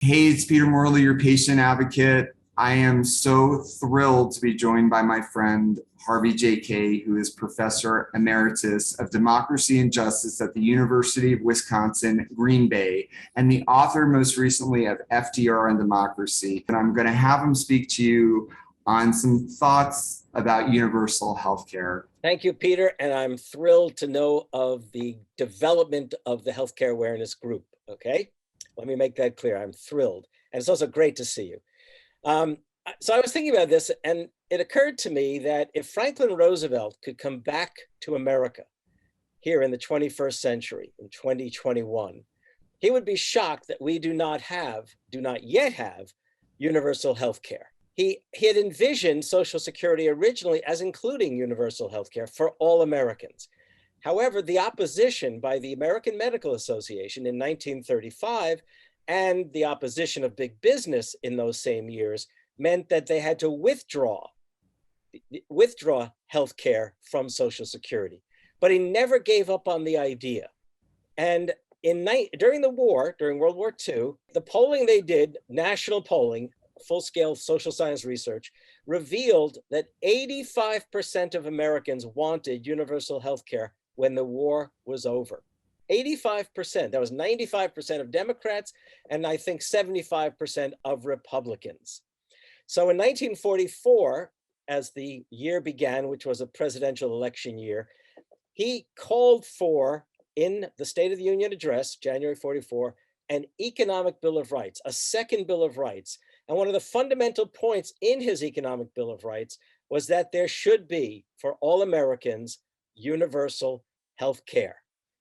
Hey, it's Peter Morley, your patient advocate. I am so thrilled to be joined by my friend Harvey J Kaye, who is Professor Emeritus of Democracy and Justice at the University of Wisconsin, Green Bay, and the author most recently of FDR and Democracy. And I'm going to have him speak to you on some thoughts about universal healthcare. Thank you, Peter, and I'm thrilled to know of the development of the healthcare awareness group, okay? Let me make that clear. I'm thrilled. And it's also great to see you. Um, so I was thinking about this, and it occurred to me that if Franklin Roosevelt could come back to America here in the 21st century, in 2021, he would be shocked that we do not yet have universal health care. He had envisioned Social Security originally as including universal health care for all Americans. However, the opposition by the American Medical Association in 1935 and the opposition of big business in those same years meant that they had to withdraw health care from Social Security. But he never gave up on the idea. And during World War II, the polling they did, national polling, full-scale social science research, revealed that 85% of Americans wanted universal health care when the war was over. 85%. That was 95% of Democrats, and I think 75% of Republicans. So in 1944, as the year began, which was a presidential election year, he called for, in the State of the Union address, January 44, an economic bill of rights, a second bill of rights. And one of the fundamental points in his economic bill of rights was that there should be, for all Americans, universal health care.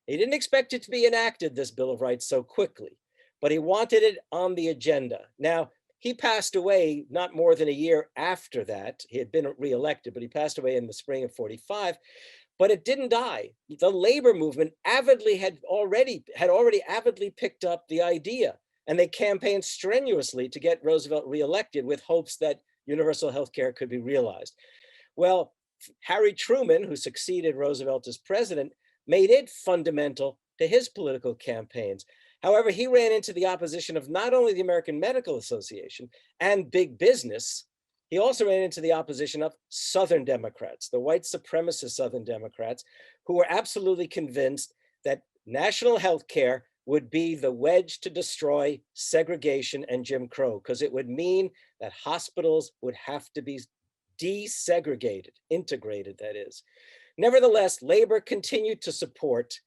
He didn't expect it to be enacted, this Bill of Rights, so quickly, but he wanted it on the agenda. Now, he passed away not more than a year after that. He had been reelected, but he passed away in the spring of 45. But it didn't die. The labor movement had already avidly picked up the idea, and they campaigned strenuously to get Roosevelt reelected with hopes that universal health care could be realized. Well, Harry Truman, who succeeded Roosevelt as president, made it fundamental to his political campaigns. However, he ran into the opposition of not only the American Medical Association and big business, he also ran into the opposition of Southern Democrats, the white supremacist Southern Democrats, who were absolutely convinced that national health care would be the wedge to destroy segregation and Jim Crow, because it would mean that hospitals would have to be desegregated, integrated, that is. Nevertheless, labor continued to support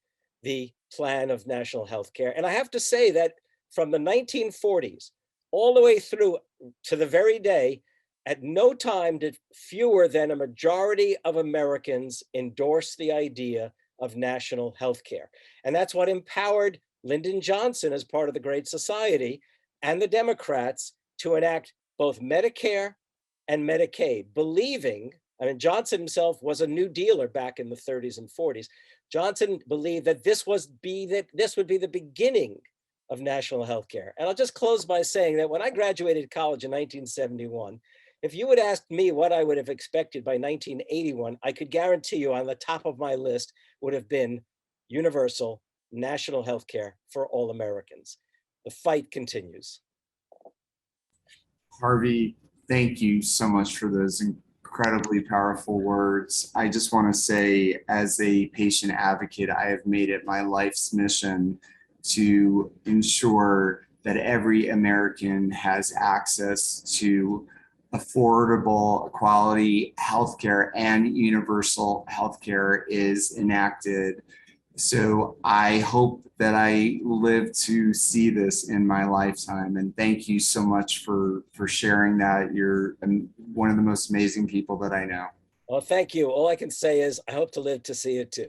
the plan of national health care. And I have to say that from the 1940s all the way through to the very day, at no time did fewer than a majority of Americans endorse the idea of national health care. And that's what empowered Lyndon Johnson as part of the Great Society and the Democrats to enact both Medicare and Medicaid, believing, I mean, Johnson himself was a New Dealer back in the 30s and 40s. Johnson believed that this would be the beginning of national health care. And I'll just close by saying that when I graduated college in 1971, if you would ask me what I would have expected by 1981, I could guarantee you on the top of my list would have been universal national health care for all Americans. The fight continues. Harvey, thank you so much for those incredibly powerful words. I just want to say, as a patient advocate, I have made it my life's mission to ensure that every American has access to affordable, quality healthcare, and universal healthcare is enacted. So I hope that I live to see this in my lifetime. And thank you so much for sharing that. You're one of the most amazing people that I know. Well, thank you. All I can say is I hope to live to see it too.